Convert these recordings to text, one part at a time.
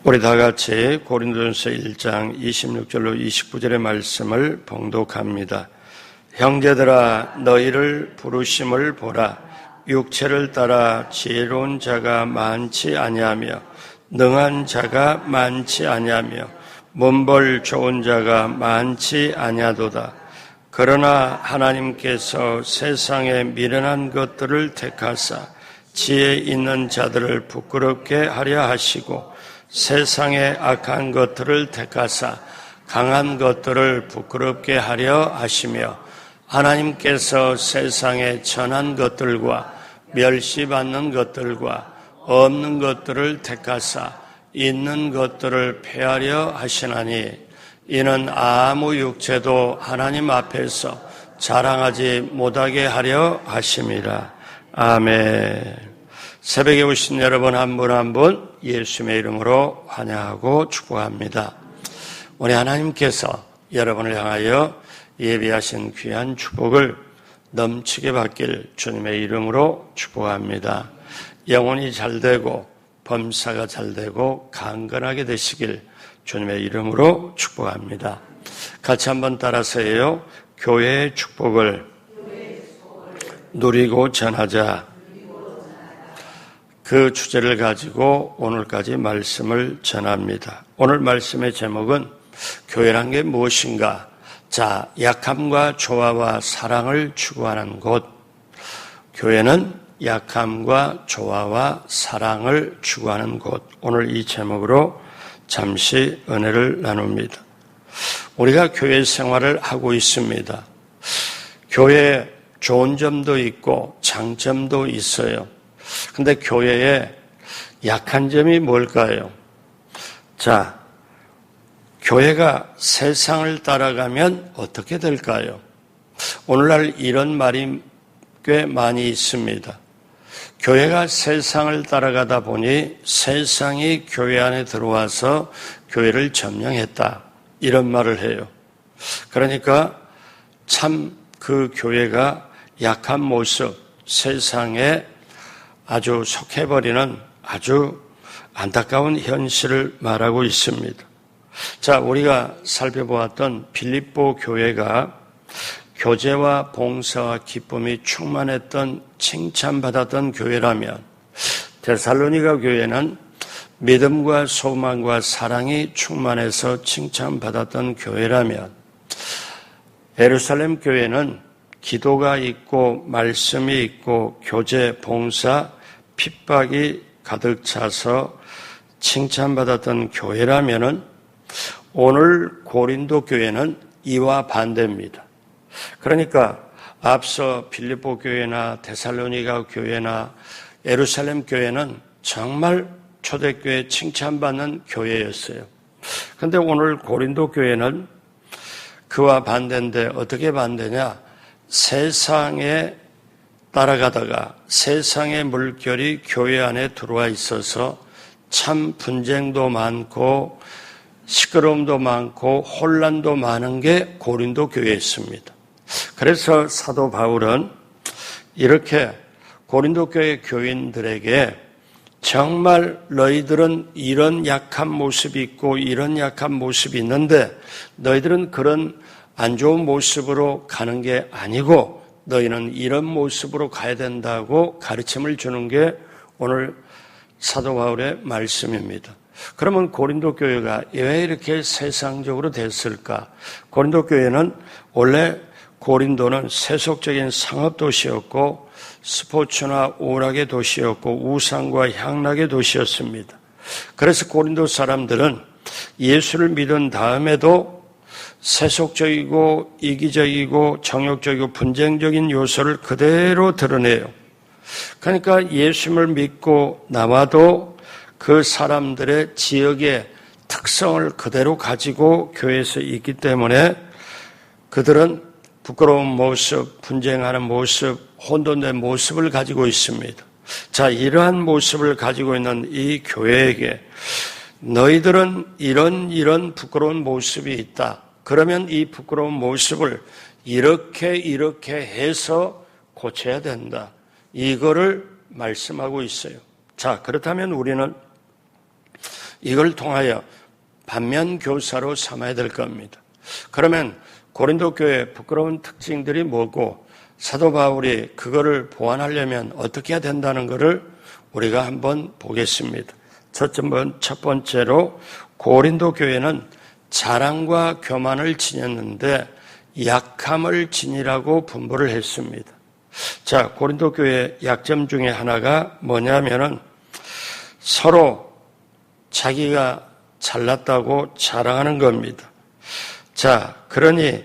우리 다 같이 고린도전서 1장 26절로 29절의 말씀을 봉독합니다. 형제들아, 너희를 부르심을 보라. 육체를 따라 지혜로운 자가 많지 아니하며 능한 자가 많지 아니하며 문벌 좋은 자가 많지 아니하도다. 그러나 하나님께서 세상의 미련한 것들을 택하사 지혜 있는 자들을 부끄럽게 하려 하시고 세상의 악한 것들을 택하사 강한 것들을 부끄럽게 하려 하시며 하나님께서 세상의 천한 것들과 멸시받는 것들과 없는 것들을 택하사 있는 것들을 폐하려 하시나니 이는 아무 육체도 하나님 앞에서 자랑하지 못하게 하려 하심이라. 아멘. 새벽에 오신 여러분 한 분 한 분 예수님의 이름으로 환영하고 축복합니다. 우리 하나님께서 여러분을 향하여 예비하신 귀한 축복을 넘치게 받길 주님의 이름으로 축복합니다. 영혼이 잘되고 범사가 잘되고 강건하게 되시길 주님의 이름으로 축복합니다. 같이 한번 따라서 해요. 교회의 축복을 누리고 전하자. 그 주제를 가지고 오늘까지 말씀을 전합니다. 오늘 말씀의 제목은 교회란 게 무엇인가? 자, 약함과 조화와 사랑을 추구하는 곳. 교회는 약함과 조화와 사랑을 추구하는 곳. 오늘 이 제목으로 잠시 은혜를 나눕니다. 우리가 교회 생활을 하고 있습니다. 교회에 좋은 점도 있고 장점도 있어요. 근데 교회에 약한 점이 뭘까요? 자, 교회가 세상을 따라가면 어떻게 될까요? 오늘날 이런 말이 꽤 많이 있습니다. 교회가 세상을 따라가다 보니 세상이 교회 안에 들어와서 교회를 점령했다. 이런 말을 해요. 그러니까 참 그 교회가 약한 모습, 세상에 아주 속해버리는 아주 안타까운 현실을 말하고 있습니다. 자, 우리가 살펴보았던 빌립보 교회가 교제와 봉사와 기쁨이 충만했던 칭찬받았던 교회라면 데살로니가 교회는 믿음과 소망과 사랑이 충만해서 칭찬받았던 교회라면 예루살렘 교회는 기도가 있고 말씀이 있고 교제, 봉사, 핍박이 가득 차서 칭찬받았던 교회라면은 오늘 고린도 교회는 이와 반대입니다. 그러니까 앞서 빌립보 교회나 데살로니가 교회나 예루살렘 교회는 정말 초대교회 칭찬받는 교회였어요. 그런데 오늘 고린도 교회는 그와 반대인데 어떻게 반대냐? 세상에 따라가다가 세상의 물결이 교회 안에 들어와 있어서 참 분쟁도 많고 시끄러움도 많고 혼란도 많은 게 고린도 교회였습니다. 그래서 사도 바울은 이렇게 고린도 교회 교인들에게 정말 너희들은 이런 약한 모습이 있고 이런 약한 모습이 있는데 너희들은 그런 안 좋은 모습으로 가는 게 아니고 너희는 이런 모습으로 가야 된다고 가르침을 주는 게 오늘 사도 바울의 말씀입니다. 그러면 고린도 교회가 왜 이렇게 세상적으로 됐을까? 고린도 교회는 원래 고린도는 세속적인 상업도시였고 스포츠나 오락의 도시였고 우상과 향락의 도시였습니다. 그래서 고린도 사람들은 예수를 믿은 다음에도 세속적이고 이기적이고 정욕적이고 분쟁적인 요소를 그대로 드러내요. 그러니까 예수를 믿고 나와도 그 사람들의 지역의 특성을 그대로 가지고 교회에서 있기 때문에 그들은 부끄러운 모습, 분쟁하는 모습, 혼돈된 모습을 가지고 있습니다. 자, 이러한 모습을 가지고 있는 이 교회에게 너희들은 이런 부끄러운 모습이 있다. 그러면 이 부끄러운 모습을 이렇게 해서 고쳐야 된다. 이거를 말씀하고 있어요. 자, 그렇다면 우리는 이걸 통하여 반면교사로 삼아야 될 겁니다. 그러면 고린도 교회의 부끄러운 특징들이 뭐고 사도 바울이 그거를 보완하려면 어떻게 해야 된다는 것을 우리가 한번 보겠습니다. 첫 번째로 고린도 교회는 자랑과 교만을 지녔는데 약함을 지니라고 분부를 했습니다. 자, 고린도 교회의 약점 중에 하나가 뭐냐면은 서로 자기가 잘났다고 자랑하는 겁니다. 자, 그러니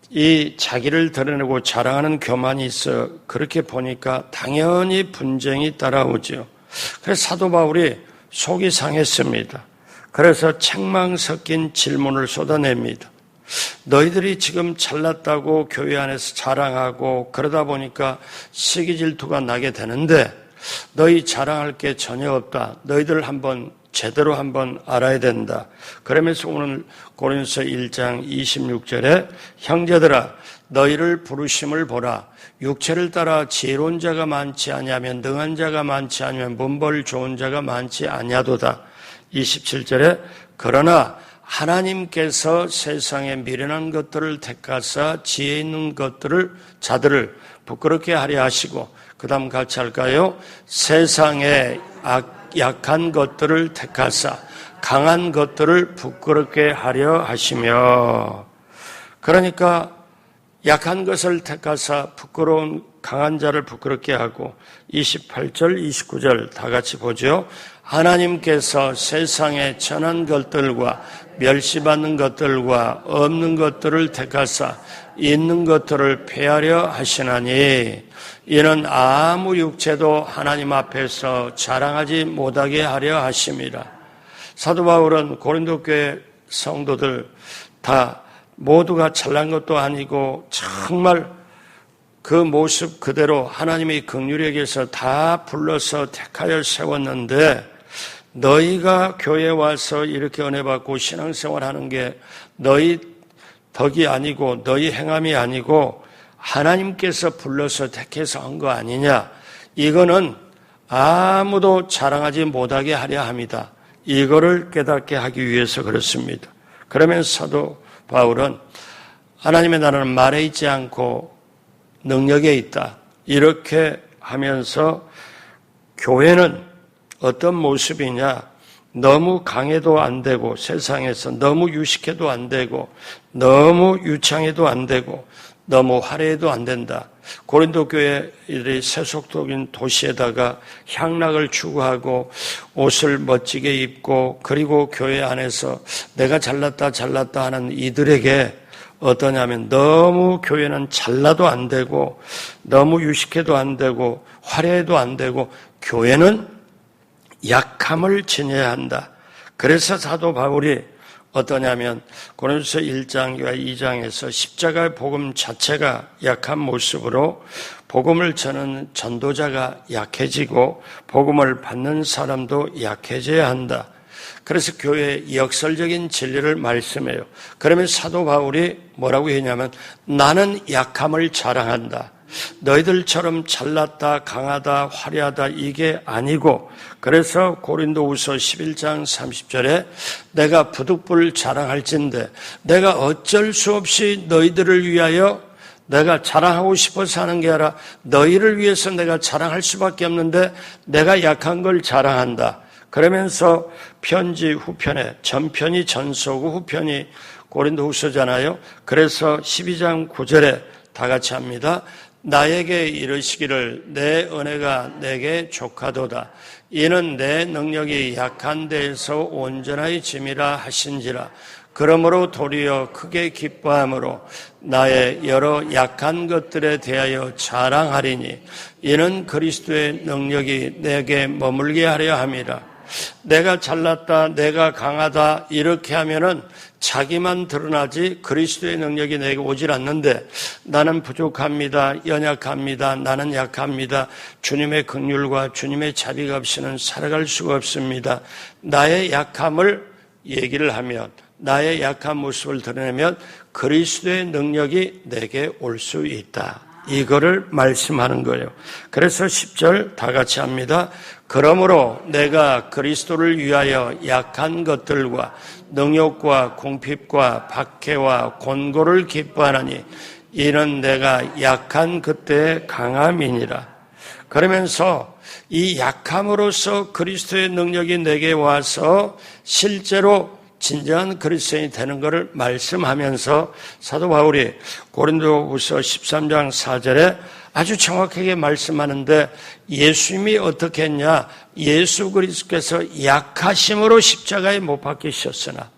이 자기를 드러내고 자랑하는 교만이 있어 그렇게 보니까 당연히 분쟁이 따라오죠. 그래서 사도 바울이 속이 상했습니다. 그래서 책망 섞인 질문을 쏟아냅니다. 너희들이 지금 잘났다고 교회 안에서 자랑하고 그러다 보니까 시기 질투가 나게 되는데 너희 자랑할 게 전혀 없다. 너희들 제대로 한번 알아야 된다. 그러면서 오늘 고린도서 1장 26절에 형제들아 너희를 부르심을 보라. 육체를 따라 지혜로운 자가 많지 아니하면 능한 자가 많지 아니하면 문벌 좋은 자가 많지 아니하도다. 27절에 그러나 하나님께서 세상에 미련한 것들을 택하사 지혜 있는 자들을 부끄럽게 하려 하시고 그 다음 같이 할까요? 세상에 약한 것들을 택하사 강한 것들을 부끄럽게 하려 하시며 그러니까 약한 것을 택하사 부끄러운 강한 자를 부끄럽게 하고 28절 29절 다 같이 보죠. 하나님께서 세상에 천한 것들과 멸시받는 것들과 없는 것들을 택하사 있는 것들을 폐하려 하시나니 이는 아무 육체도 하나님 앞에서 자랑하지 못하게 하려 하심이라. 사도 바울은 고린도 교회 성도들 다 모두가 잘난 것도 아니고 정말 그 모습 그대로 하나님의 긍휼에게서 다 불러서 택하여 세웠는데 너희가 교회에 와서 이렇게 은혜 받고 신앙생활하는 게 너희 덕이 아니고 너희 행함이 아니고 하나님께서 불러서 택해서 한 거 아니냐. 이거는 아무도 자랑하지 못하게 하려 합니다. 이거를 깨닫게 하기 위해서 그렇습니다. 그러면서 사도 바울은 하나님의 나라는 말에 있지 않고 능력에 있다. 이렇게 하면서 교회는 어떤 모습이냐. 너무 강해도 안 되고 세상에서 너무 유식해도 안 되고 너무 유창해도 안 되고 너무 화려해도 안 된다. 고린도 교회의 세속적인 도시에다가 향락을 추구하고 옷을 멋지게 입고 그리고 교회 안에서 내가 잘났다 하는 이들에게 어떠냐면 너무 교회는 잘나도 안 되고 너무 유식해도 안 되고 화려해도 안 되고 교회는 약함을 지녀야 한다. 그래서 사도 바울이 어떠냐면 고린도서 1장과 2장에서 십자가의 복음 자체가 약한 모습으로 복음을 전하는 전도자가 약해지고 복음을 받는 사람도 약해져야 한다. 그래서 교회의 역설적인 진리를 말씀해요. 그러면 사도 바울이 뭐라고 했냐면 나는 약함을 자랑한다. 너희들처럼 잘났다, 강하다, 화려하다 이게 아니고 그래서 고린도후서 11장 30절에 내가 부득불 자랑할진대 내가 어쩔 수 없이 너희들을 위하여 내가 자랑하고 싶어서 하는 게 아니라 너희를 위해서 내가 자랑할 수밖에 없는데 내가 약한 걸 자랑한다. 그러면서 편지 후편에 전편이 전서고 후편이 고린도후서잖아요. 그래서 12장 9절에 다 같이 합니다. 나에게 이르시기를 내 은혜가 내게 족하도다. 이는 내 능력이 약한 데에서 온전하게 짐이라 하신지라. 그러므로 도리어 크게 기뻐함으로 나의 여러 약한 것들에 대하여 자랑하리니 이는 그리스도의 능력이 내게 머물게 하려 함이라. 내가 잘났다, 내가 강하다 이렇게 하면은 자기만 드러나지 그리스도의 능력이 내게 오질 않는데 나는 부족합니다, 연약합니다, 나는 약합니다. 주님의 긍휼과 주님의 자비가 없이는 살아갈 수가 없습니다. 나의 약함을 얘기를 하면 나의 약한 모습을 드러내면 그리스도의 능력이 내게 올 수 있다. 이거를 말씀하는 거예요. 그래서 10절 다 같이 합니다. 그러므로 내가 그리스도를 위하여 약한 것들과 능욕과 궁핍과 박해와 곤고를 기뻐하나니 이는 내가 약한 그때의 강함이니라. 그러면서 이 약함으로써 그리스도의 능력이 내게 와서 실제로 진정한 그리스도인이 되는 것을 말씀하면서 사도 바울이 고린도후서 13장 4절에 아주 정확하게 말씀하는데 예수님이 어떻게 했냐? 예수 그리스도께서 약하심으로 십자가에 못 박히셨으나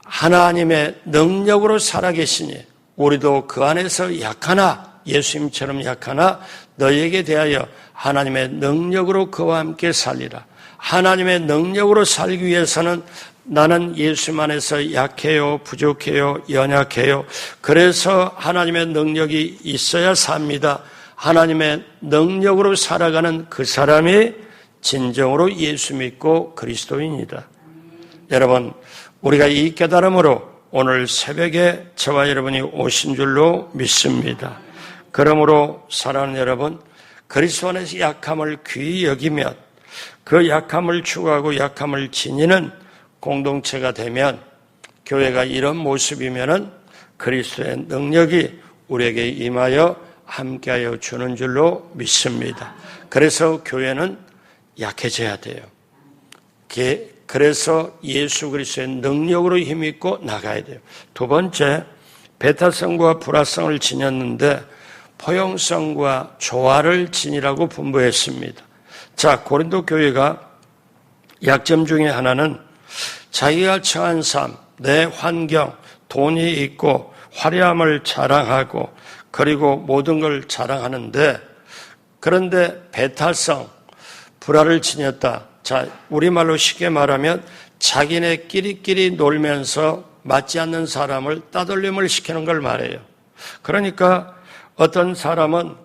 하나님의 능력으로 살아계시니 우리도 그 안에서 약하나 예수님처럼 약하나 너희에게 대하여 하나님의 능력으로 그와 함께 살리라. 하나님의 능력으로 살기 위해서는 나는 예수님 안에서 약해요, 부족해요, 연약해요. 그래서 하나님의 능력이 있어야 삽니다. 하나님의 능력으로 살아가는 그 사람이 진정으로 예수 믿고 그리스도인이다. 여러분, 우리가 이 깨달음으로 오늘 새벽에 저와 여러분이 오신 줄로 믿습니다. 그러므로 사랑하는 여러분, 그리스도 안에서 약함을 귀히 여기면 그 약함을 추구하고 약함을 지니는 공동체가 되면 교회가 이런 모습이면은 그리스도의 능력이 우리에게 임하여 함께하여 주는 줄로 믿습니다. 그래서 교회는 약해져야 돼요. 그래서 예수 그리스도의 능력으로 힘입고 나가야 돼요. 두 번째, 배타성과 불화성을 지녔는데 포용성과 조화를 지니라고 분부했습니다. 자, 고린도 교회가 약점 중에 하나는 자기가 처한 삶, 내 환경, 돈이 있고 화려함을 자랑하고 그리고 모든 걸 자랑하는데 그런데 배타성, 불화를 지녔다. 자, 우리말로 쉽게 말하면 자기네끼리끼리 놀면서 맞지 않는 사람을 따돌림을 시키는 걸 말해요. 그러니까 어떤 사람은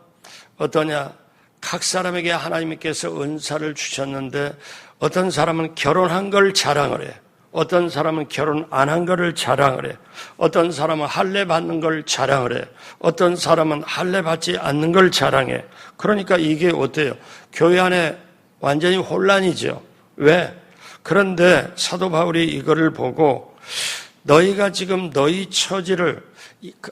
어떠냐? 각 사람에게 하나님께서 은사를 주셨는데 어떤 사람은 결혼한 걸 자랑을 해. 어떤 사람은 결혼 안 한 거를 자랑을 해. 어떤 사람은 할례 받는 걸 자랑을 해. 어떤 사람은 할례 받지 않는 걸 자랑해. 그러니까 이게 어때요? 교회 안에 완전히 혼란이죠. 왜? 그런데 사도 바울이 이거를 보고 너희가 지금 너희 처지를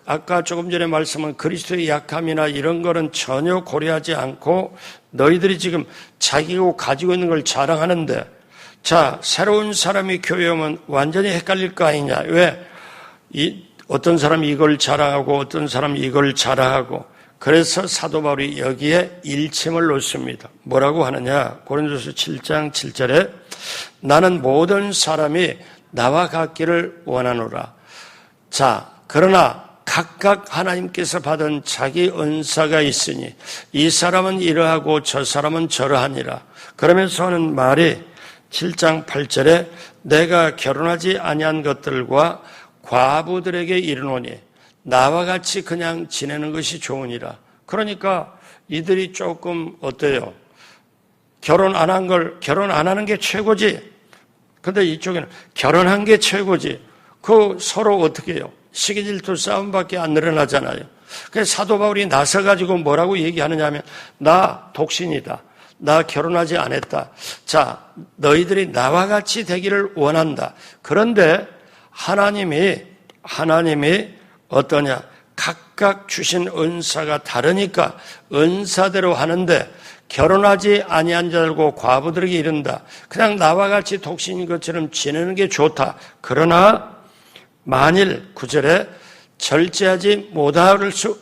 아까 조금 전에 말씀한 그리스도의 약함이나 이런 거는 전혀 고려하지 않고 너희들이 지금 자기가 가지고 있는 걸 자랑하는데 자, 새로운 사람이 교회 오면 완전히 헷갈릴 거 아니냐. 왜? 어떤 사람이 이걸 자랑하고 어떤 사람이 이걸 자랑하고 그래서 사도 바울이 여기에 일침을 놓습니다. 뭐라고 하느냐? 고린도서 7장 7절에 나는 모든 사람이 나와 같기를 원하노라. 자, 그러나 각각 하나님께서 받은 자기 은사가 있으니 이 사람은 이러하고 저 사람은 저러하니라. 그러면서 하는 말이 7장 8절에 내가 결혼하지 아니한 것들과 과부들에게 이르노니 나와 같이 그냥 지내는 것이 좋으니라. 그러니까 이들이 조금 어때요? 결혼 안 하는 게 최고지. 근데 이쪽에는 결혼한 게 최고지. 그 서로 어떻게 해요? 시기질투 싸움밖에 안 늘어나잖아요. 그래서 사도 바울이 나서가지고 뭐라고 얘기하느냐 하면 나 독신이다. 나 결혼하지 않았다. 자, 너희들이 나와 같이 되기를 원한다. 그런데 하나님이 어떠냐? 각각 주신 은사가 다르니까 은사대로 하는데 결혼하지 아니한 자들고 과부들에게 이른다. 그냥 나와 같이 독신인 것처럼 지내는 게 좋다. 그러나 만일 9절에 절제하지 못할 수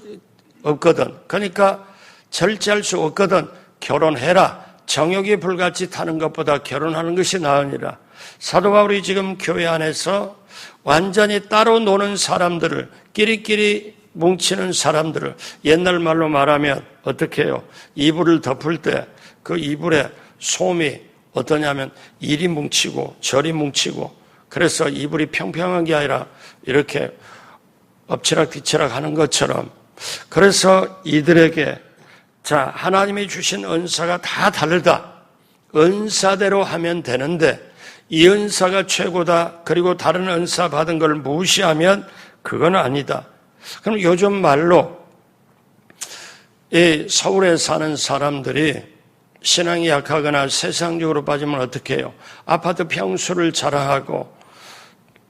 없거든. 그러니까 절제할 수 없거든. 결혼해라. 정욕이 불같이 타는 것보다 결혼하는 것이 나으니라. 사도 바울이 지금 교회 안에서 완전히 따로 노는 사람들을 끼리끼리 뭉치는 사람들을 옛날 말로 말하면 어떻게 해요? 이불을 덮을 때 그 이불에 솜이 어떠냐면 이리 뭉치고 저리 뭉치고 그래서 이불이 평평한 게 아니라 이렇게 엎치락 뒤치락 하는 것처럼 그래서 이들에게 자, 하나님이 주신 은사가 다 다르다. 은사대로 하면 되는데 이 은사가 최고다. 그리고 다른 은사 받은 걸 무시하면 그건 아니다. 그럼 요즘 말로 이 서울에 사는 사람들이 신앙이 약하거나 세상적으로 빠지면 어떻게 해요? 아파트 평수를 자랑하고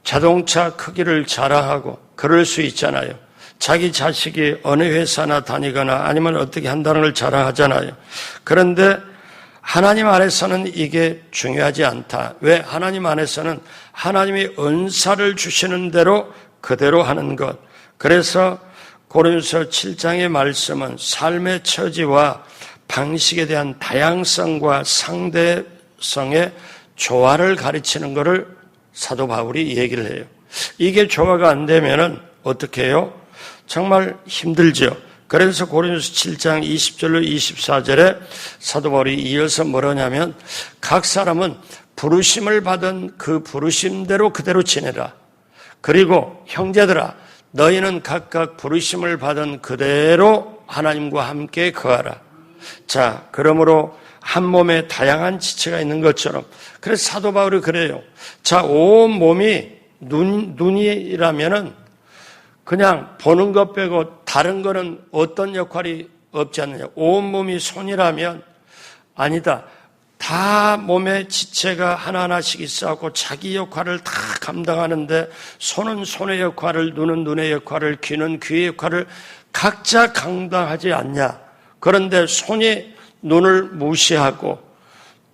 자동차 크기를 자랑하고 그럴 수 있잖아요. 자기 자식이 어느 회사나 다니거나 아니면 어떻게 한다는 걸 자랑하잖아요. 그런데 하나님 안에서는 이게 중요하지 않다. 왜? 하나님 안에서는 하나님이 은사를 주시는 대로 그대로 하는 것. 그래서 고린도서 7장의 말씀은 삶의 처지와 방식에 대한 다양성과 상대성의 조화를 가르치는 것을 사도 바울이 얘기를 해요. 이게 조화가 안 되면은 어떻게 해요? 정말 힘들죠. 그래서 고린도서 7장 20절로 24절에 사도 바울이 이어서 뭐라냐면 각 사람은 부르심을 받은 그 부르심대로 그대로 지내라. 그리고 형제들아 너희는 각각 부르심을 받은 그대로 하나님과 함께 거하라. 자, 그러므로 한 몸에 다양한 지체가 있는 것처럼 그래서 사도 바울이 그래요. 자, 온 몸이 눈이라면은 그냥 보는 것 빼고 다른 거는 어떤 역할이 없지 않느냐. 온몸이 손이라면 아니다. 다 몸의 지체가 하나하나씩 있어갖고 자기 역할을 다 감당하는데 손은 손의 역할을, 눈은 눈의 역할을, 귀는 귀의 역할을 각자 감당하지 않냐. 그런데 손이 눈을 무시하고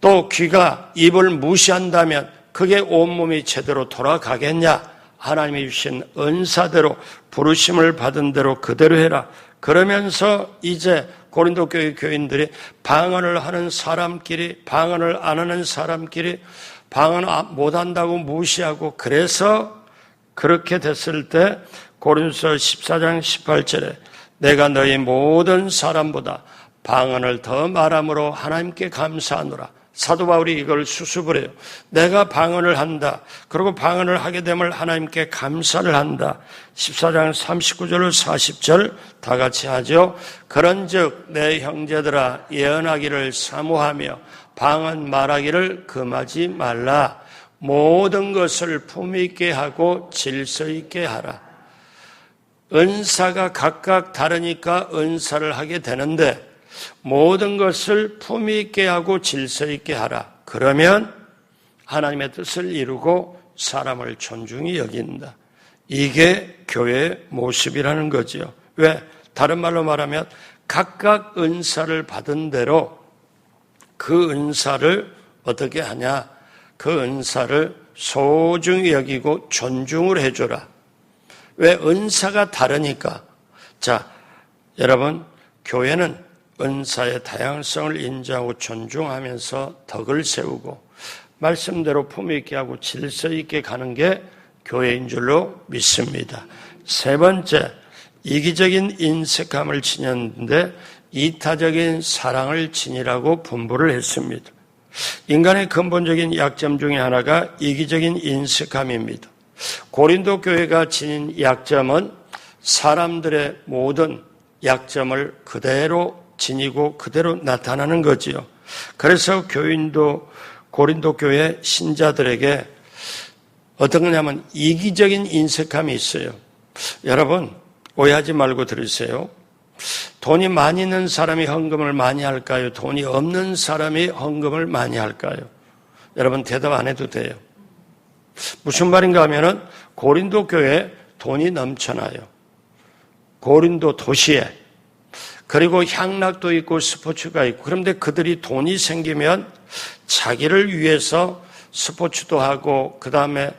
또 귀가 입을 무시한다면 그게 온몸이 제대로 돌아가겠냐. 하나님이 주신 은사대로 부르심을 받은 대로 그대로 해라. 그러면서 이제 고린도 교회 교인들이 방언을 하는 사람끼리 방언을 안 하는 사람끼리 방언 못한다고 무시하고 그래서 그렇게 됐을 때 고린도서 14장 18절에 내가 너희 모든 사람보다 방언을 더 말함으로 하나님께 감사하노라. 사도 바울이 이걸 수습을 해요. 내가 방언을 한다. 그리고 방언을 하게 되면 하나님께 감사를 한다. 14장 39절로 40절 다 같이 하죠. 그런즉 내 형제들아 예언하기를 사모하며 방언 말하기를 금하지 말라. 모든 것을 품위 있게 하고 질서 있게 하라. 은사가 각각 다르니까 은사를 하게 되는데 모든 것을 품위 있게 하고 질서 있게 하라. 그러면 하나님의 뜻을 이루고 사람을 존중히 여긴다. 이게 교회의 모습이라는 거죠. 왜? 다른 말로 말하면 각각 은사를 받은 대로 그 은사를 어떻게 하냐? 그 은사를 소중히 여기고 존중을 해줘라. 왜? 은사가 다르니까. 자, 여러분, 교회는 은사의 다양성을 인정하고 존중하면서 덕을 세우고 말씀대로 품위 있게 하고 질서 있게 가는 게 교회인 줄로 믿습니다. 세 번째, 이기적인 인색함을 지녔는데 이타적인 사랑을 지니라고 분부를 했습니다. 인간의 근본적인 약점 중에 하나가 이기적인 인색함입니다. 고린도 교회가 지닌 약점은 사람들의 모든 약점을 그대로 지니고 그대로 나타나는 거지요. 그래서 고린도 교회 신자들에게 어떤 거냐면 이기적인 인색함이 있어요. 여러분 오해하지 말고 들으세요. 돈이 많이 있는 사람이 헌금을 많이 할까요? 돈이 없는 사람이 헌금을 많이 할까요? 여러분 대답 안 해도 돼요. 무슨 말인가 하면은 고린도 교회에 돈이 넘쳐나요. 고린도 도시에. 그리고 향락도 있고 스포츠가 있고 그런데 그들이 돈이 생기면 자기를 위해서 스포츠도 하고 그 다음에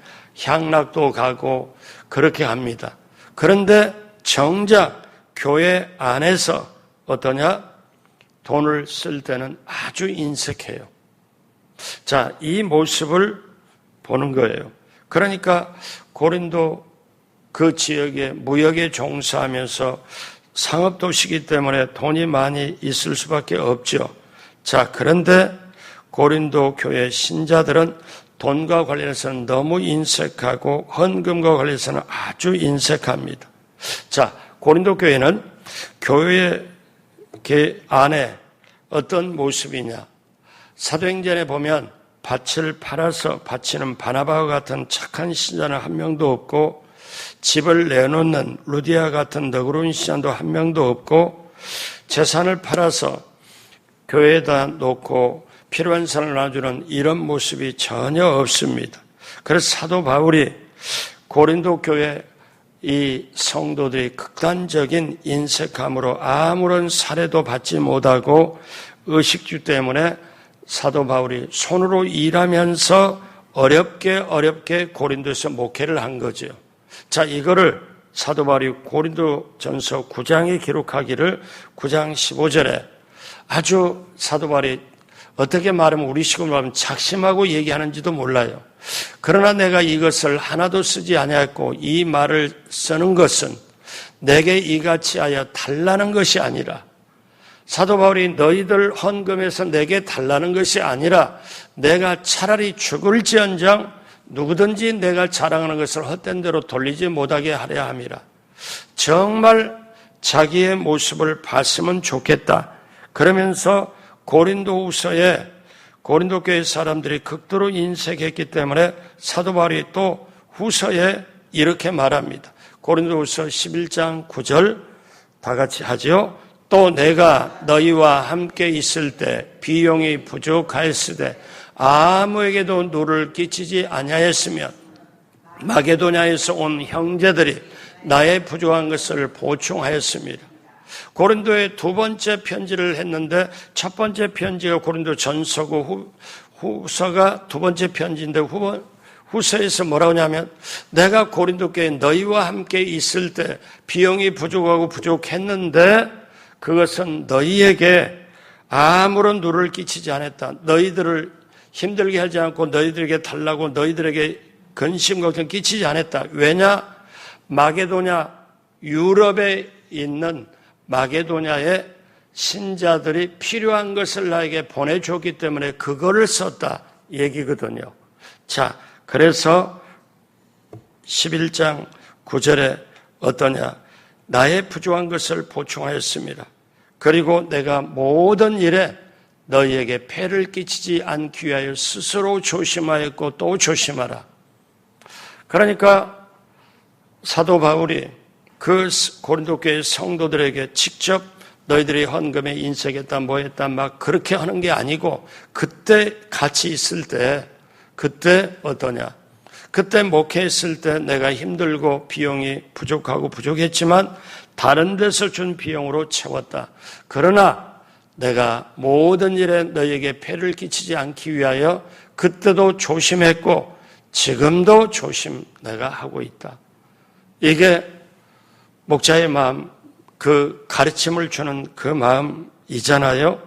향락도 가고 그렇게 합니다. 그런데 정작 교회 안에서 어떠냐? 돈을 쓸 때는 아주 인색해요. 자, 이 모습을 보는 거예요. 그러니까 고린도 그 지역에 무역에 종사하면서 상업도시이기 때문에 돈이 많이 있을 수밖에 없죠. 자, 그런데 고린도 교회 신자들은 돈과 관련해서는 너무 인색하고 헌금과 관련해서는 아주 인색합니다. 자, 고린도 교회는 교회 안에 어떤 모습이냐? 사도행전에 보면 밭을 팔아서 바치는 바나바와 같은 착한 신자는 한 명도 없고 집을 내놓는 루디아 같은 너그러운 신자도 한 명도 없고 재산을 팔아서 교회에다 놓고 필요한 사람을 놔주는 이런 모습이 전혀 없습니다. 그래서 사도 바울이 고린도 교회 이 성도들이 극단적인 인색함으로 아무런 사례도 받지 못하고 의식주 때문에 사도 바울이 손으로 일하면서 어렵게 고린도에서 목회를 한 거죠. 자, 이거를 사도 바울이 고린도전서 9장에 기록하기를 9장 15절에 아주 사도 바울이 어떻게 말하면 우리 식으로 말하면 작심하고 얘기하는지도 몰라요. 그러나 내가 이것을 하나도 쓰지 아니하였고 이 말을 쓰는 것은 내게 이같이 하여 달라는 것이 아니라, 사도 바울이 너희들 헌금에서 내게 달라는 것이 아니라 내가 차라리 죽을지언정 누구든지 내가 자랑하는 것을 헛된 대로 돌리지 못하게 하려 함이라. 정말 자기의 모습을 봤으면 좋겠다. 그러면서 고린도후서에 고린도 교회 사람들이 극도로 인색했기 때문에 사도 바울이 또 후서에 이렇게 말합니다. 고린도후서 11장 9절 다 같이 하죠. 또 내가 너희와 함께 있을 때 비용이 부족하였으되 아무에게도 누를 끼치지 아니하였으면 마게도냐에서 온 형제들이 나의 부족한 것을 보충하였습니다. 고린도에 두 번째 편지를 했는데 첫 번째 편지가 고린도 전서고 후서가 두 번째 편지인데 후서에서 뭐라고 하냐면 내가 고린도 교회에 너희와 함께 있을 때 비용이 부족하고 부족했는데 그것은 너희에게 아무런 누를 끼치지 않았다. 너희들을 힘들게 하지 않고 너희들에게 달라고 너희들에게 근심 걱정 끼치지 않았다. 왜냐? 마게도냐, 유럽에 있는 마게도냐의 신자들이 필요한 것을 나에게 보내줬기 때문에 그거를 썼다 얘기거든요. 자, 그래서 11장 9절에 어떠냐? 나의 부족한 것을 보충하였습니다. 그리고 내가 모든 일에 너희에게 폐를 끼치지 않기 위하여 스스로 조심하였고 또 조심하라. 그러니까 사도 바울이 그 고린도 교회 성도들에게 직접 너희들이 헌금에 인색했다 뭐했다 막 그렇게 하는 게 아니고 그때 같이 있을 때 그때 어떠냐? 그때 목회했을 때 내가 힘들고 비용이 부족하고 부족했지만 다른 데서 준 비용으로 채웠다. 그러나 내가 모든 일에 너희에게 폐를 끼치지 않기 위하여 그때도 조심했고 지금도 조심 내가 하고 있다. 이게 목자의 마음, 그 가르침을 주는 그 마음이잖아요.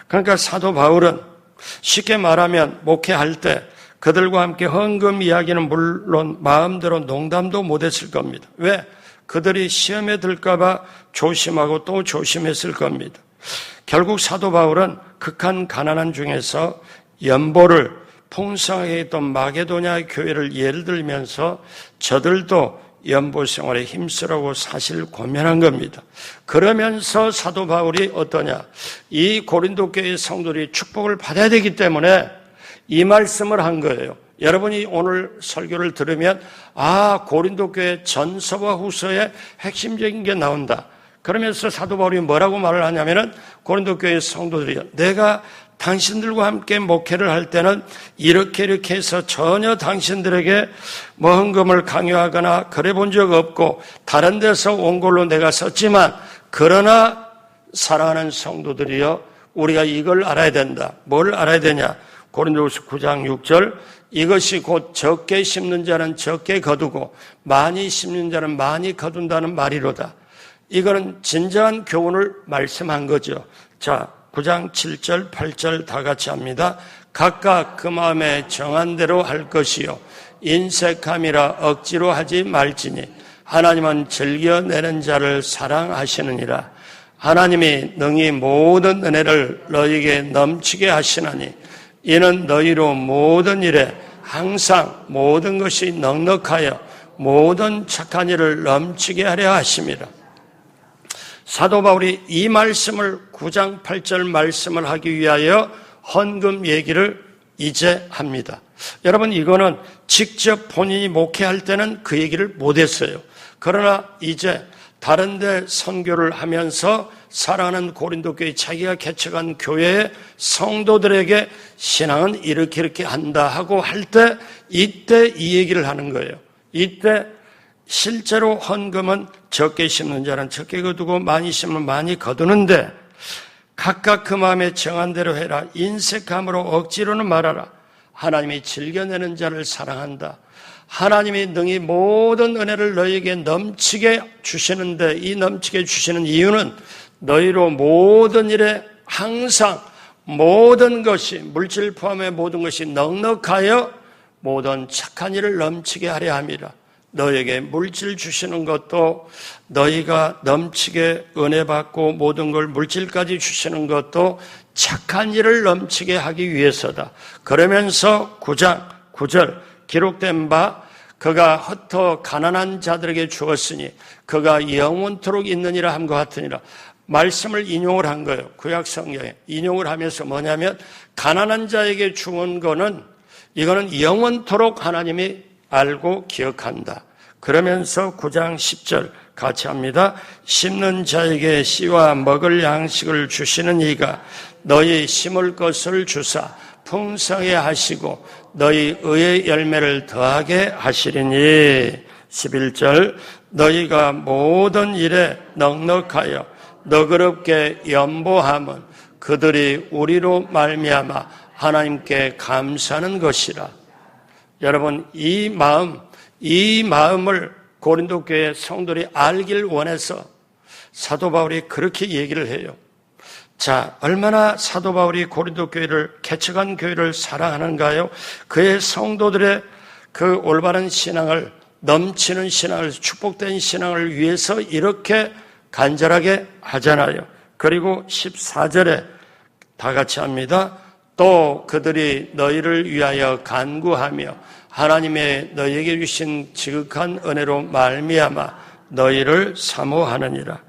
그러니까 사도 바울은 쉽게 말하면 목회할 때 그들과 함께 헌금 이야기는 물론 마음대로 농담도 못했을 겁니다. 왜? 그들이 시험에 들까 봐 조심하고 또 조심했을 겁니다. 결국 사도 바울은 극한 가난한 중에서 연보를 풍성하게 했던 마게도냐 교회를 예를 들면서 저들도 연보 생활에 힘쓰라고 사실 고면한 겁니다. 그러면서 사도 바울이 어떠냐? 이 고린도 교회 성도들이 축복을 받아야 되기 때문에 이 말씀을 한 거예요. 여러분이 오늘 설교를 들으면 고린도 교회 전서와 후서에 핵심적인 게 나온다. 그러면서 사도 바울이 뭐라고 말을 하냐면은 고린도 교회 성도들이요. 내가 당신들과 함께 목회를 할 때는 이렇게 해서 전혀 당신들에게 뭐 헌금을 강요하거나 그래 본 적 없고 다른 데서 온 걸로 내가 썼지만 그러나 사랑하는 성도들이요. 우리가 이걸 알아야 된다. 뭘 알아야 되냐? 고린도후서 9장 6절 이것이 곧 적게 심는 자는 적게 거두고 많이 심는 자는 많이 거둔다는 말이로다. 이거는 진정한 교훈을 말씀한 거죠. 자, 9장 7절 8절 다 같이 합니다. 각각 그 마음에 정한 대로 할 것이요 인색함이라 억지로 하지 말지니 하나님은 즐겨내는 자를 사랑하시느니라. 하나님이 능히 모든 은혜를 너희에게 넘치게 하시나니 이는 너희로 모든 일에 항상 모든 것이 넉넉하여 모든 착한 일을 넘치게 하려 하심이라. 사도 바울이 이 말씀을 9장 8절 말씀을 하기 위하여 헌금 얘기를 이제 합니다. 여러분 이거는 직접 본인이 목회할 때는 그 얘기를 못했어요. 그러나 이제 다른 데 선교를 하면서 사랑하는 고린도 교회, 자기가 개척한 교회의 성도들에게 신앙은 이렇게 한다 하고 할 때, 이때 이 얘기를 하는 거예요. 이때 실제로 헌금은 적게 심는 자는 적게 거두고 많이 심는 많이 거두는데, 각각 그 마음에 정한 대로 해라. 인색함으로 억지로는 말하라. 하나님이 즐겨내는 자를 사랑한다. 하나님이 능히 모든 은혜를 너희에게 넘치게 주시는데, 이 넘치게 주시는 이유는 너희로 모든 일에 항상 모든 것이, 물질 포함의 모든 것이 넉넉하여 모든 착한 일을 넘치게 하려 함이라. 너희에게 물질 주시는 것도, 너희가 넘치게 은혜 받고 모든 걸 물질까지 주시는 것도 착한 일을 넘치게 하기 위해서다. 그러면서 9장 9절 기록된 바, 그가 흩어 가난한 자들에게 주었으니 그가 영원토록 있느니라 함과 같으니라. 말씀을 인용을 한 거예요. 구약 성경에 인용을 하면서 뭐냐면, 가난한 자에게 주은 거는, 이거는 영원토록 하나님이 알고 기억한다. 그러면서 9장 10절 같이 합니다. 심는 자에게 씨와 먹을 양식을 주시는 이가 너희 심을 것을 주사 풍성하게 하시고 너희 의의 열매를 더하게 하시리니. 11절 너희가 모든 일에 넉넉하여 너그럽게 연보함은 그들이 우리로 말미암아 하나님께 감사하는 것이라. 여러분, 이 마음을 고린도 교회 성도들이 알길 원해서 사도 바울이 그렇게 얘기를 해요. 자, 얼마나 사도 바울이 고린도 교회를, 개척한 교회를 사랑하는가요? 그의 성도들의 그 올바른 신앙을, 넘치는 신앙을, 축복된 신앙을 위해서 이렇게 간절하게 하잖아요. 그리고 14절에 다 같이 합니다. 또 그들이 너희를 위하여 간구하며 하나님의 너희에게 주신 지극한 은혜로 말미암아 너희를 사모하느니라.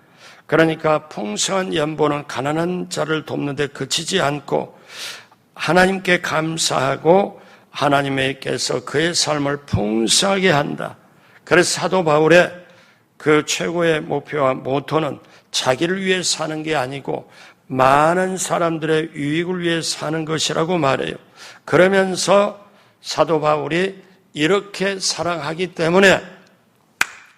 그러니까 풍성한 연보는 가난한 자를 돕는 데 그치지 않고 하나님께 감사하고 하나님께서 그의 삶을 풍성하게 한다. 그래서 사도 바울의 그 최고의 목표와 모토는 자기를 위해 사는 게 아니고 많은 사람들의 유익을 위해 사는 것이라고 말해요. 그러면서 사도 바울이 이렇게 사랑하기 때문에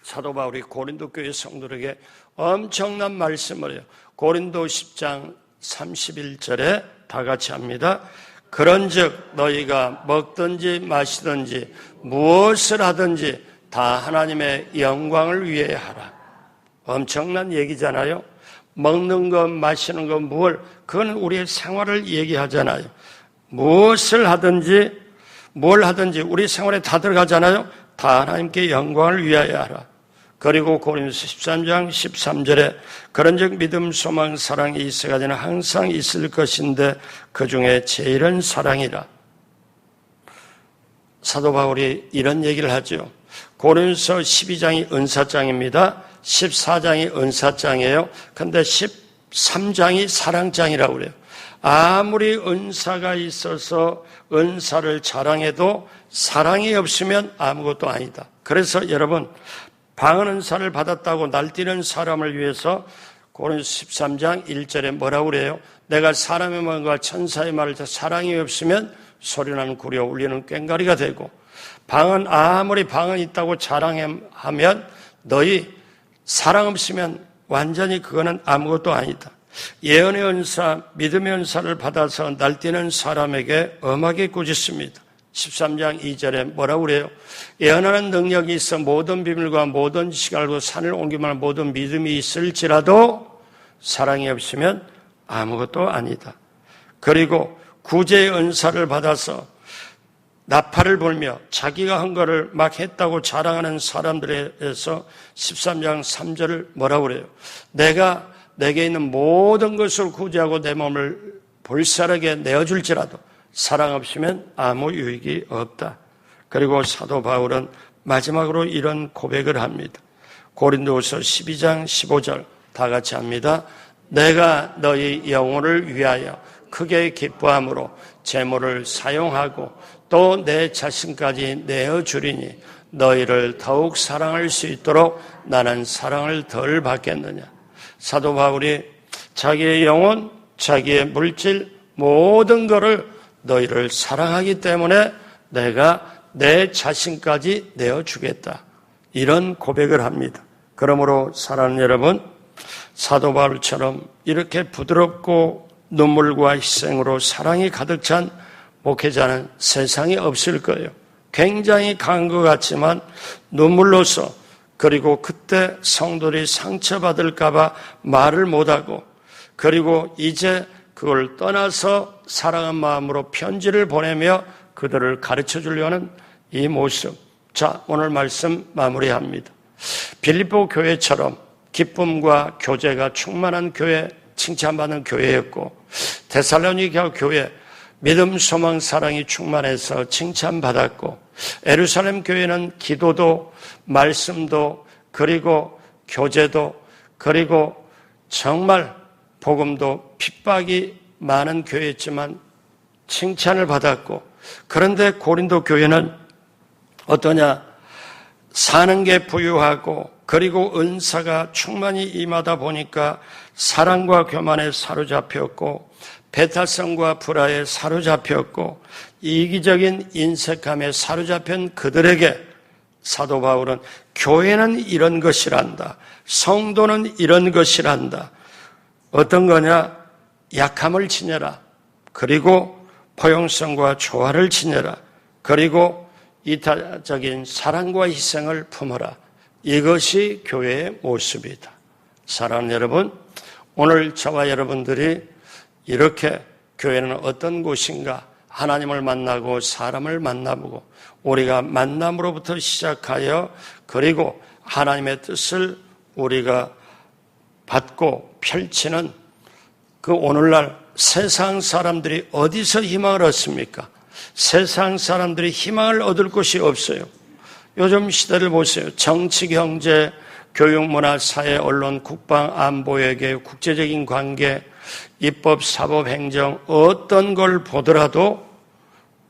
사도 바울이 고린도 교회 성도들에게 엄청난 말씀을 해요. 고린도 10장 31절에 다 같이 합니다. 그런즉 너희가 먹든지 마시든지 무엇을 하든지 다 하나님의 영광을 위해 하라. 엄청난 얘기잖아요. 먹는 것, 마시는 것, 그건 우리의 생활을 얘기하잖아요. 무엇을 하든지 뭘 하든지 우리 생활에 다 들어가잖아요. 다 하나님께 영광을 위하여 하라. 그리고 고린도서 13장 13절에 그런즉 믿음, 소망, 사랑이 있어가지는 항상 있을 것인데 그 중에 제일은 사랑이라. 사도 바울이 이런 얘기를 하죠. 고린도서 12장이 은사장입니다. 14장이 은사장이에요. 근데 13장이 사랑장이라고 그래요. 아무리 은사가 있어서 은사를 자랑해도 사랑이 없으면 아무것도 아니다. 그래서 여러분, 방언 은사를 받았다고 날뛰는 사람을 위해서 고린도서 13장 1절에 뭐라고 그래요? 내가 사람의 말과 천사의 말을 사랑이 없으면 소리나는 구려 울리는 꽹과리가 되고, 아무리 방언 있다고 자랑하면 너희 사랑 없으면 완전히 그거는 아무것도 아니다. 예언의 은사, 믿음의 은사를 받아서 날뛰는 사람에게 엄하게 꾸짖습니다. 13장 2절에 뭐라고 그래요? 예언하는 능력이 있어 모든 비밀과 모든 지식을 알고 산을 옮기만 모든 믿음이 있을지라도 사랑이 없으면 아무것도 아니다. 그리고 구제의 은사를 받아서 나팔을 불며 자기가 한 거를 막 했다고 자랑하는 사람들에서 13장 3절을 뭐라고 그래요? 내게 있는 모든 것을 구제하고 내 몸을 볼살하게 내어줄지라도 사랑 없으면 아무 유익이 없다. 그리고 사도 바울은 마지막으로 이런 고백을 합니다. 고린도후서 12장 15절 다 같이 합니다. 내가 너희 영혼을 위하여 크게 기뻐함으로 재물을 사용하고 또 내 자신까지 내어주리니 너희를 더욱 사랑할 수 있도록 나는 사랑을 덜 받겠느냐. 사도 바울이 자기의 영혼, 자기의 물질, 모든 것을 너희를 사랑하기 때문에 내가 내 자신까지 내어주겠다. 이런 고백을 합니다. 그러므로 사랑하는 여러분, 사도 바울처럼 이렇게 부드럽고 눈물과 희생으로 사랑이 가득 찬 목회자는 세상에 없을 거예요. 굉장히 강한 것 같지만 눈물로서, 그리고 그때 성도들이 상처받을까 봐 말을 못하고, 그리고 이제 그걸 떠나서 사랑한 마음으로 편지를 보내며 그들을 가르쳐 주려는 이 모습. 자, 오늘 말씀 마무리합니다. 빌립보 교회처럼 기쁨과 교제가 충만한 교회, 칭찬받는 교회였고, 데살로니가 교회 믿음, 소망, 사랑이 충만해서 칭찬받았고, 예루살렘 교회는 기도도 말씀도 그리고 교제도 그리고 정말 복음도 핍박이 많은 교회였지만 칭찬을 받았고, 그런데 고린도 교회는 어떠냐? 사는 게 부유하고 그리고 은사가 충만히 임하다 보니까 사랑과 교만에 사로잡혔고, 배탈성과 불화에 사로잡혔고, 이기적인 인색함에 사로잡힌 그들에게 사도 바울은 교회는 이런 것이란다, 성도는 이런 것이란다. 어떤 거냐? 약함을 지녀라. 그리고 포용성과 조화를 지녀라. 그리고 이타적인 사랑과 희생을 품어라. 이것이 교회의 모습이다. 사랑하는 여러분, 오늘 저와 여러분들이 이렇게 교회는 어떤 곳인가, 하나님을 만나고 사람을 만나보고 우리가 만남으로부터 시작하여 그리고 하나님의 뜻을 우리가 받고 펼치는 그 오늘날 세상 사람들이 어디서 희망을 얻습니까? 세상 사람들이 희망을 얻을 곳이 없어요. 요즘 시대를 보세요. 정치, 경제, 교육, 문화, 사회, 언론, 국방, 안보에게 국제적인 관계, 입법, 사법, 행정 어떤 걸 보더라도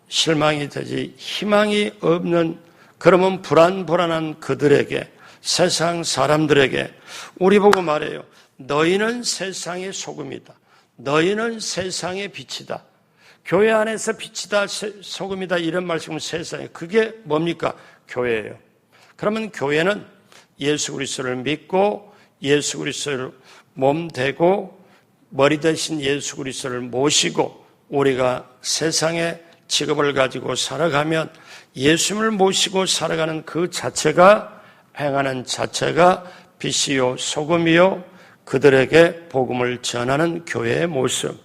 실망이 되지 희망이 없는, 그러면 불안한 그들에게, 세상 사람들에게 우리 보고 말해요. 너희는 세상의 소금이다. 너희는 세상의 빛이다. 교회 안에서 빛이다, 소금이다 이런 말씀은 세상에, 그게 뭡니까? 교회예요. 그러면 교회는 예수 그리스도를 믿고 예수 그리스도를 몸 되고 머리 대신 예수 그리스도를 모시고 우리가 세상에 직업을 가지고 살아가면 예수님을 모시고 살아가는 그 자체가, 행하는 자체가 빛이요 소금이요 그들에게 복음을 전하는 교회의 모습.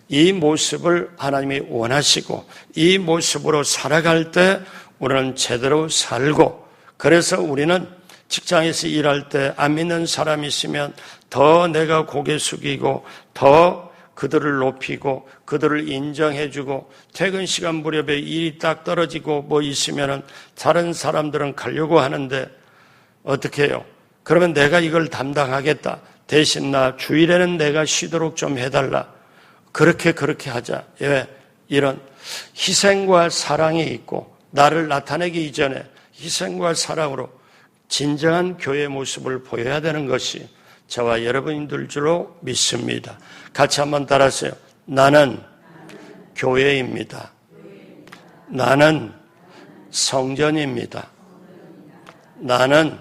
이 모습을 하나님이 원하시고 이 모습으로 살아갈 때 우리는 제대로 살고, 그래서 우리는 직장에서 일할 때 안 믿는 사람이 있으면 더 내가 고개 숙이고 더 그들을 높이고 그들을 인정해주고, 퇴근 시간 무렵에 일이 딱 떨어지고 뭐 있으면 다른 사람들은 가려고 하는데 어떻게 해요? 그러면 내가 이걸 담당하겠다. 대신 나 주일에는 내가 쉬도록 좀 해달라. 그렇게 하자. 왜? 이런 희생과 사랑이 있고 나를 나타내기 이전에 희생과 사랑으로 진정한 교회의 모습을 보여야 되는 것이 저와 여러분들 줄로 믿습니다. 같이 한번 따라하세요. 나는 교회입니다. 나는 성전입니다. 나는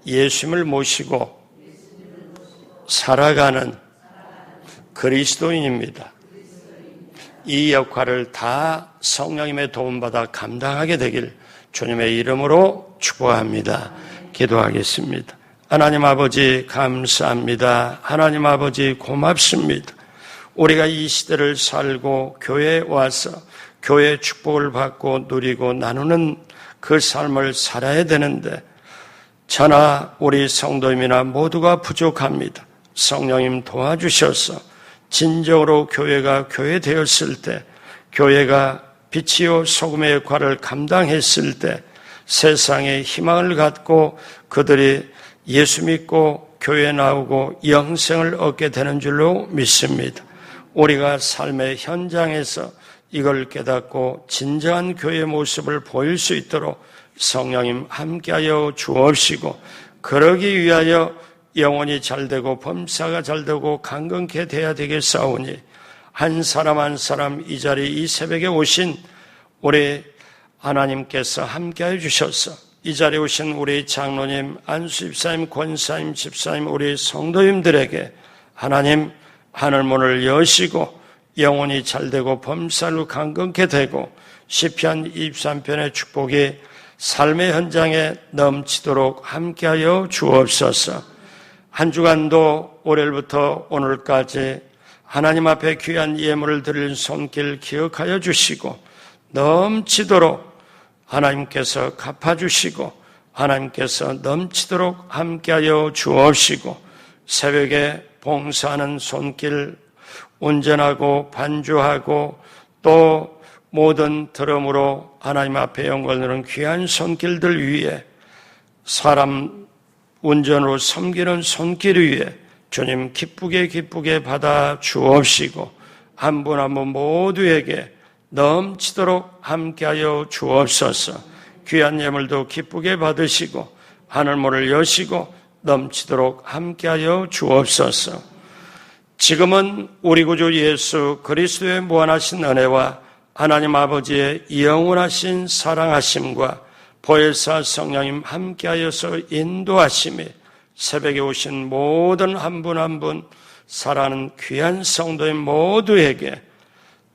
예수님을 모시고 살아가는 그리스도인입니다. 이 역할을 다 성령님의 도움받아 감당하게 되길 주님의 이름으로 축복합니다. 기도하겠습니다. 하나님 아버지 감사합니다. 하나님 아버지 고맙습니다. 우리가 이 시대를 살고 교회에 와서 교회의 축복을 받고 누리고 나누는 그 삶을 살아야 되는데 저나 우리 성도님이나 모두가 부족합니다. 성령님 도와주셔서 진정으로 교회가 교회 되었을 때, 교회가 빛이요 소금의 역할을 감당했을 때 세상에 희망을 갖고 그들이 예수 믿고 교회에 나오고 영생을 얻게 되는 줄로 믿습니다. 우리가 삶의 현장에서 이걸 깨닫고 진정한 교회의 모습을 보일 수 있도록 성령님 함께하여 주옵시고, 그러기 위하여 영혼이 잘되고 범사가 잘되고 강건케 돼야 되겠사오니 한 사람 한 사람 이 자리 이 새벽에 오신 우리 하나님께서 함께해 주셔서 이 자리에 오신 우리 장로님, 안수 집사님, 권사님, 집사님, 우리 성도님들에게 하나님 하늘문을 여시고 영혼이 잘되고 범사로 강건케 되고 시편 23편의 축복이 삶의 현장에 넘치도록 함께하여 주옵소서. 한 주간도 월요일부터 오늘까지 하나님 앞에 귀한 예물을 드릴 손길 기억하여 주시고 넘치도록 하나님께서 갚아주시고 하나님께서 넘치도록 함께하여 주옵시고 새벽에 봉사하는 손길 운전하고 반주하고 또 모든 들음으로 하나님 앞에 영광을 드리는 귀한 손길들 위에 사람 운전으로 섬기는 손길 위에 주님 기쁘게 받아 주옵시고 한 분 한 분 모두에게 넘치도록 함께하여 주옵소서. 귀한 예물도 기쁘게 받으시고 하늘문을 여시고 넘치도록 함께하여 주옵소서. 지금은 우리 구주 예수 그리스도의 무한하신 은혜와 하나님 아버지의 영원하신 사랑하심과 보혜사 성령님 함께하여서 인도하심이 새벽에 오신 모든 한 분 한 분 사랑하는 귀한 성도인 모두에게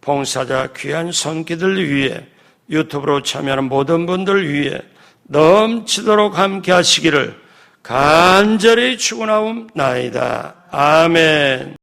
봉사자 귀한 손길들 위해 유튜브로 참여하는 모든 분들 위해 넘치도록 함께 하시기를 간절히 축원하옵나이다. 아멘.